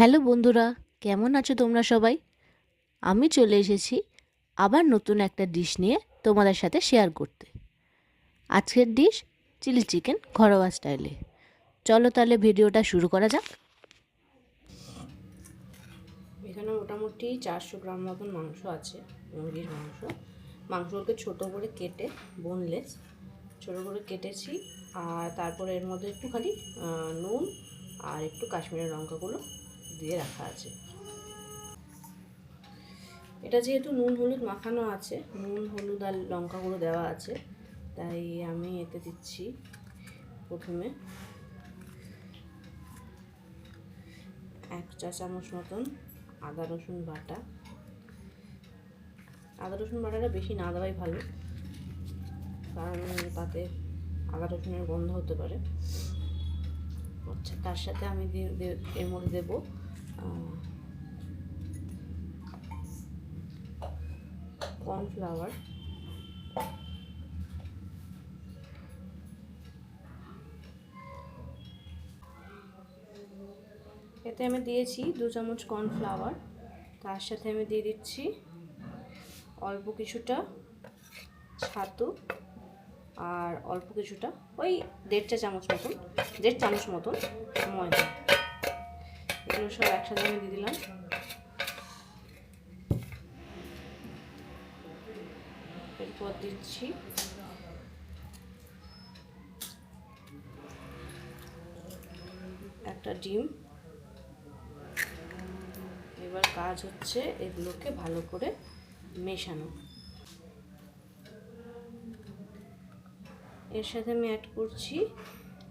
Hello বন্ধুরা, কেমন আছো তোমরা সবাই? আমি চলে এসেছি আবার নতুন একটা ডিশ নিয়ে তোমাদের সাথে শেয়ার করতে। আজকের ডিশ চিলি চিকেন ঘরোয়া স্টাইলে। চলো তাহলে ভিডিওটা শুরু করা যাক। এখানে মোটামুটি 400 গ্রাম মতন মাংস আছে, মুরগির মাংস। মাংসগুলোকে ছোটো করে কেটে বোনলেস ছোটো করে কেটেছি, আর তারপরে এর মধ্যে একটুখানি নুন আর একটু কাশ্মীরি লঙ্কাগুলো দিয়ে রাখা আছে। এটা যেহেতু নুন হলুদ মাখানো আছে, নুন হলুদ আর লঙ্কাগুলো দেওয়া আছে, তাই আমি এতে দিচ্ছি প্রথমে 1 চা চামচ মতন আদা রসুন বাটা। আদা রসুন বাটাটা বেশি না দেওয়াই ভালো, কারণ তাতে আদা রসুনের গন্ধ হতে পারে। আচ্ছা, তার সাথে আমি এর মধ্যে দেবো কর্নফ্লাওয়ার, এতে আমি দিয়েছি 2 চামচ কর্নফ্লাওয়ার। তার সাথে আমি দিয়ে দিচ্ছি অল্প কিছুটা ছাতু আর অল্প কিছুটা ওই 1.5 চামচ মতন ময়দা। এগুলো সব একসাথে আমি দিয়ে দিলাম। এরপর দিচ্ছি একটা ডিম। এবার কাজ হচ্ছে এগুলোকে ভালো করে মেশানো। এর সাথে আমি অ্যাড করছি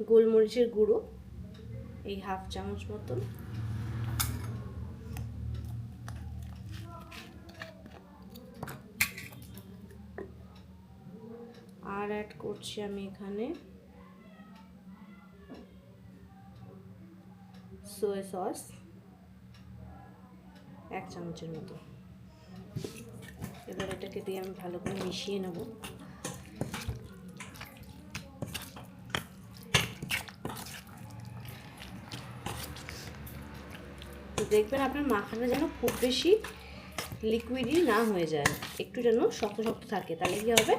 গোলমরিচের গুঁড়ো, এই 1/2 চামচ মতন। আর অ্যাড করছি আমি এখানে সোয়া সস 1 চামচের মতো। এবার এটাকে দিয়ে আমি ভালো করে মিশিয়ে নেব। দেখবেন আপনার মাখাটা যেন খুব বেশি লিকুইডই না হয়ে যায়, একটু যেন শক্ত শক্ত থাকে, তাহলে কী হবে,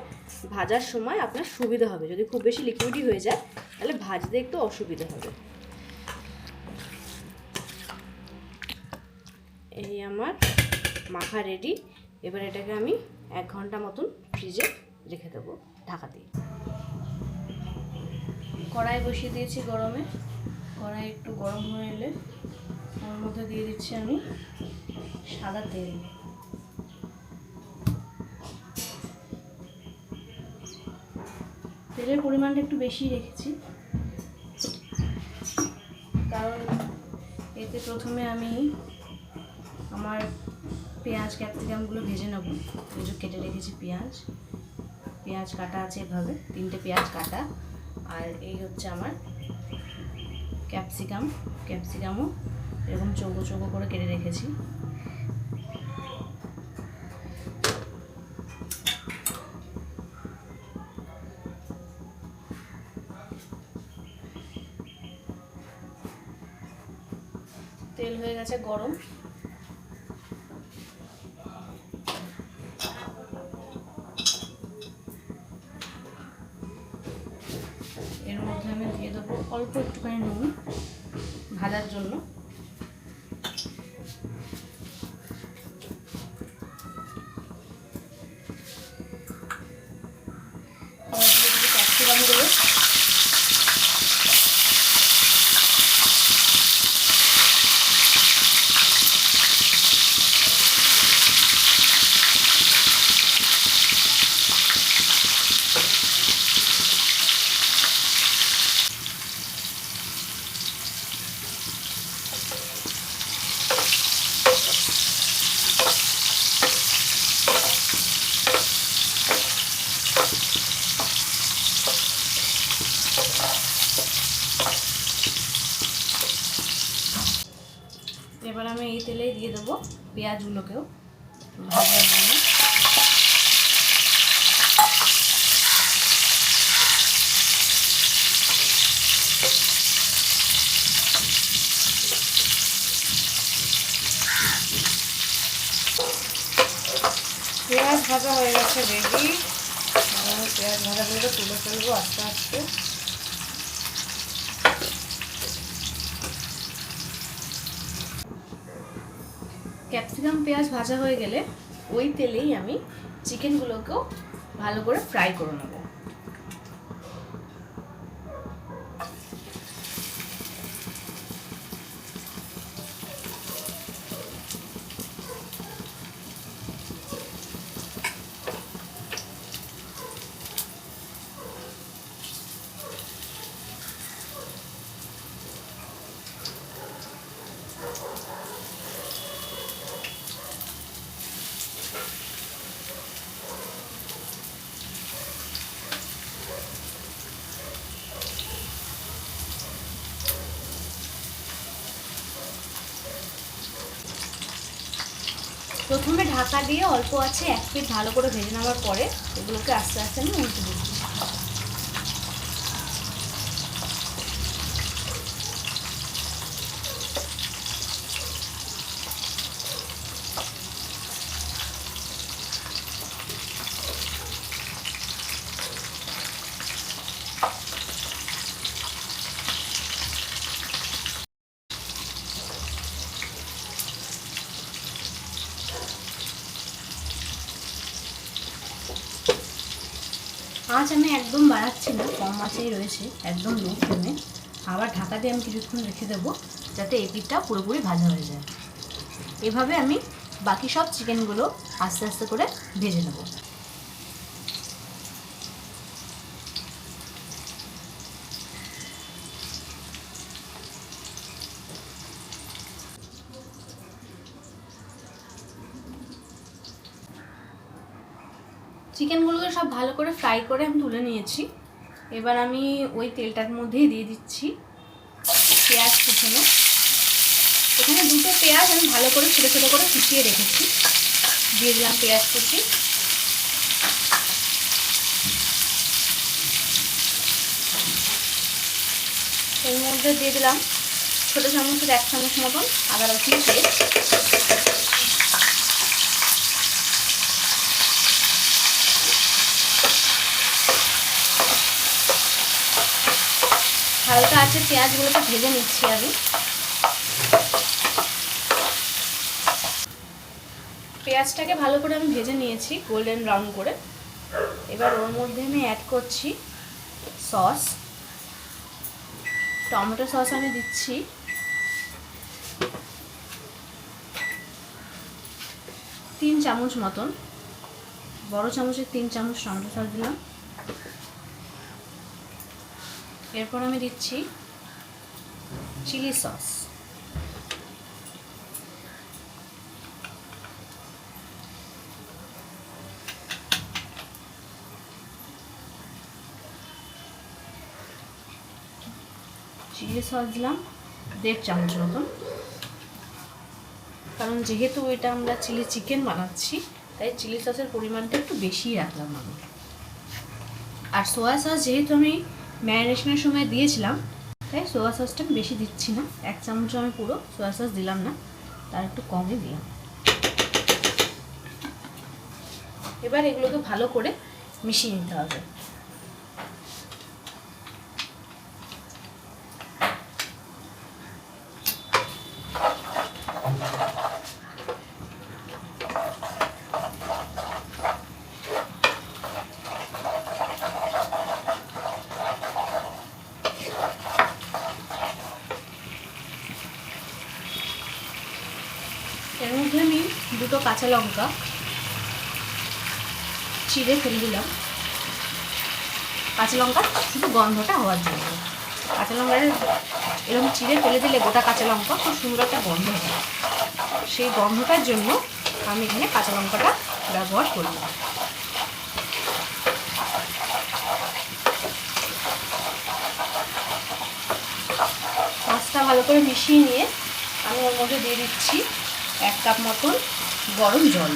ভাজার সময় আপনার সুবিধা হবে। যদি খুব বেশি লিকুইডই হয়ে যায় তাহলে ভাজতে একটু অসুবিধা হবে। এই আমার মাখা রেডি। এবার এটাকে আমি 1 ঘন্টা মতন ফ্রিজে রেখে দেবো ঢাকা দিয়ে। কড়াই বসিয়ে দিয়েছি গরমে। কড়াই একটু গরম হয়ে এলে ওর মধ্যে দিয়ে দিচ্ছি আমি সাদা তেল। তেলের পরিমাণটা একটু বেশি রেখেছি, কারণ এতে প্রথমে আমি আমার পেঁয়াজ ক্যাপসিকামগুলো ভেজে নেব। কিছু কেটে রেখেছি পেঁয়াজ কাটা আছে এভাবে 3টে পেঁয়াজ কাটা, আর এই হচ্ছে আমার ক্যাপসিকামও এরকম চৌকো চৌকো করে কেটে রেখেছি। তেল হয়ে গেছে গরম। এর মধ্যে আমি দিয়ে দেবো অল্প একটুখানি নুন ভাজার জন্য। ক্যাপসিকামগুলো এবার আমি এই তেলেই দিয়ে দেবো পেঁয়াজগুলোকেও ভাজার জন্য। পেঁয়াজ ভাজা হয়ে গেছে রেডি। পেঁয়াজ ভাজাগুলো তুলে ফেলবো আস্তে আস্তে। ক্যাপসিকাম পেঁয়াজ ভাজা হয়ে গেলে ওই তেলেই আমি চিকেনগুলোকেও ভালো করে ফ্রাই করে নেব। প্রথমে ঢাকা দিয়ে অল্প আছে 1 মিনিট ভালো করে ভেজে নেওয়ার পরে এগুলোকে আস্তে আস্তে আমি উল্টে দিচ্ছি। আঁচ আমি একদম বাড়াচ্ছি না, কম আঁচেই রয়েছে, একদম লো ফ্লেমে। আবার ঢাকা দিয়ে আমি কিছুক্ষণ রেখে দেবো যাতে এই পিঠটা পুরোপুরি ভাজা হয়ে যায়। এভাবে আমি বাকি সব চিকেনগুলো আস্তে আস্তে করে ভেজে নেব। চিকেনগুলোকে সব ভালো করে ফ্রাই করে আমি তুলে নিয়েছি। এবার আমি ওই তেলটার মধ্যেই দিয়ে দিচ্ছি পেঁয়াজ কুচনো। এখানে 2টো পেঁয়াজ আমি ভালো করে ছোটো ছোটো করে কুচিয়ে রেখেছি, দিয়ে দিলাম পেঁয়াজ কুচি। এর মধ্যে দিয়ে দিলাম ছোটো চামচের 1 চামচ মতন আদা রসুন পেস্ট। হালকা আছে পেঁয়াজগুলোকে ভেজে নিচ্ছি আমি। পেঁয়াজটাকে ভালো করে আমি ভেজে নিয়েছি গোল্ডেন ব্রাউন করে। এবার ওর মধ্যে আমি অ্যাড করছি সস। টমেটো সস আমি দিচ্ছি 3 চামচ মতন, বড় চামচের 3 চামচ টমেটো সস দিলাম। এরপর আমি দিচ্ছি চিলি সস। চিলি সস দিলাম 1.5 চামচ মতন, কারণ যেহেতু এটা আমরা চিলি চিকেন বানাচ্ছি তাই চিলি সসের পরিমাণটা একটু বেশিই রাখলাম আমি। আর সোয়া সস যেহেতু আমি ম্যারিনেশনের সময় দিয়েছিলাম তাই সোয়া সসটা আমি বেশি দিচ্ছি না, 1 চামচ আমি পুরো সোয়া সস দিলাম না, তার একটু কমই দিলাম। এবার এগুলোকে ভালো করে মিশিয়ে নিতে হবে। এর মধ্যে আমি 2টো কাঁচা লঙ্কা চিড়ে ফেলে দিলাম। কাঁচা লঙ্কা শুধু গন্ধটা হওয়ার জন্য। কাঁচা লঙ্কাটা এরকম চিড়ে ফেলে দিলে গোটা কাঁচা লঙ্কা খুব সুন্দর একটা গন্ধ হয়, সেই গন্ধটার জন্য আমি এখানে কাঁচা লঙ্কাটা ব্যবহার করব। মাছটা ভালো করে মিশিয়ে নিয়ে আমি ওর মধ্যে দিয়ে দিচ্ছি 1 কাপ মতন গরম জল।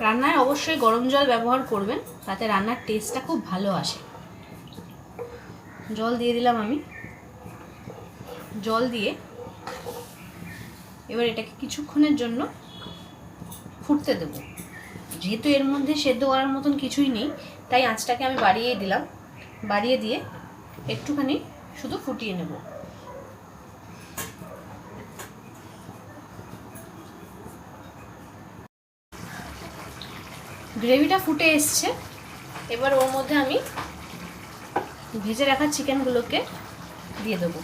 রান্নায় অবশ্যই গরম জল ব্যবহার করবেন, তাতে রান্নার টেস্টটা খুব ভালো আসে। জল দিয়ে দিলাম আমি। জল দিয়ে এবার এটাকে কিছুক্ষণের জন্য ফুটতে দেবো। যেহেতু এর মধ্যে সেদ্ধ করার মতন কিছুই নেই, তাই আঁচটাকে আমি বাড়িয়েই দিলাম। বাড়িয়ে দিয়ে একটুখানি শুধু ফুটিয়ে নেব। গ্রেভিটা ফুটে এসছে। এবার ওর মধ্যে আমি ভেজে রাখা চিকেনগুলোকে দিয়ে দেবো।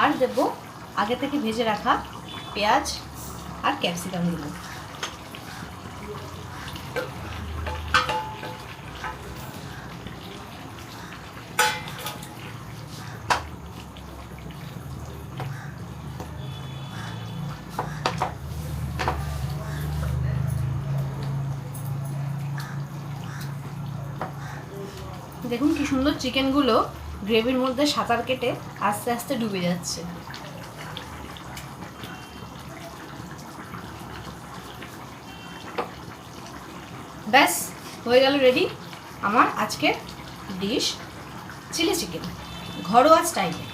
আর দেবো আগে থেকে ভেজে রাখা পেঁয়াজ আর ক্যাপসিকামগুলো। দেখুন কি সুন্দর চিকেনগুলো গ্রেভির মধ্যে সাঁতার কেটে আস্তে আস্তে ডুবে যাচ্ছে। ব্যাস হয়ে গেল রেডি আমার আজকের ডিশ চিলি চিকেন ঘরোয়া স্টাইলে।